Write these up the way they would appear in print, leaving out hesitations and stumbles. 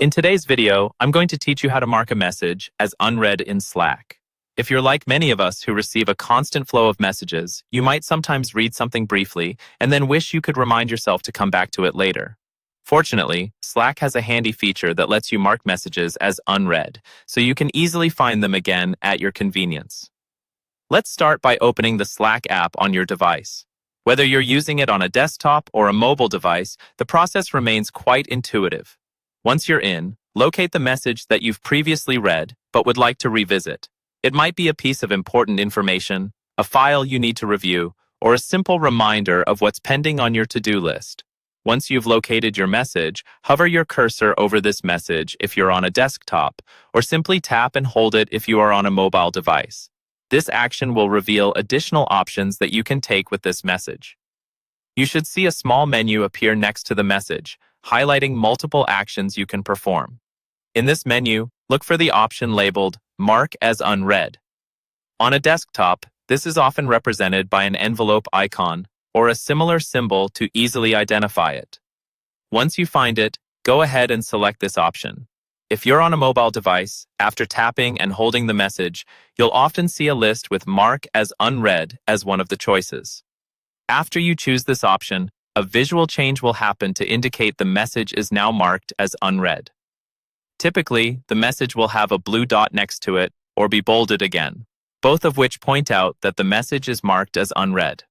In today's video, I'm going to teach you how to mark a message as unread in Slack. If you're like many of us who receive a constant flow of messages, you might sometimes read something briefly and then wish you could remind yourself to come back to it later. Fortunately, Slack has a handy feature that lets you mark messages as unread, so you can easily find them again at your convenience. Let's start by opening the Slack app on your device. Whether you're using it on a desktop or a mobile device, the process remains quite intuitive. Once you're in, locate the message that you've previously read but would like to revisit. It might be a piece of important information, a file you need to review, or a simple reminder of what's pending on your to-do list. Once you've located your message, hover your cursor over this message if you're on a desktop, or simply tap and hold it if you are on a mobile device. This action will reveal additional options that you can take with this message. You should see a small menu appear next to the message, highlighting multiple actions you can perform. In this menu, look for the option labeled Mark as Unread. On a desktop, this is often represented by an envelope icon or a similar symbol to easily identify it. Once you find it, go ahead and select this option. If you're on a mobile device, after tapping and holding the message, you'll often see a list with Mark as Unread as one of the choices. After you choose this option, a visual change will happen to indicate the message is now marked as unread. Typically, the message will have a blue dot next to it or be bolded again, both of which point out that the message is marked as unread.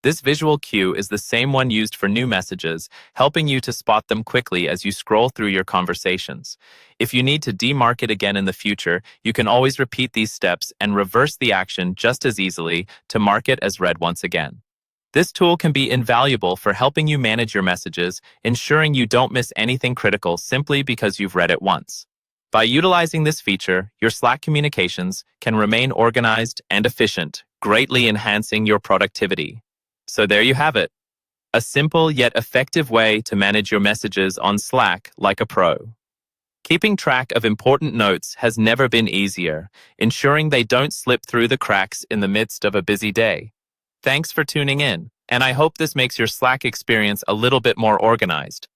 This visual cue is the same one used for new messages, helping you to spot them quickly as you scroll through your conversations. If you need to demark it again in the future, you can always repeat these steps and reverse the action just as easily to mark it as read once again. This tool can be invaluable for helping you manage your messages, ensuring you don't miss anything critical simply because you've read it once. By utilizing this feature, your Slack communications can remain organized and efficient, greatly enhancing your productivity. So there you have it, a simple yet effective way to manage your messages on Slack like a pro. Keeping track of important notes has never been easier, ensuring they don't slip through the cracks in the midst of a busy day. Thanks for tuning in, and I hope this makes your Slack experience a little bit more organized.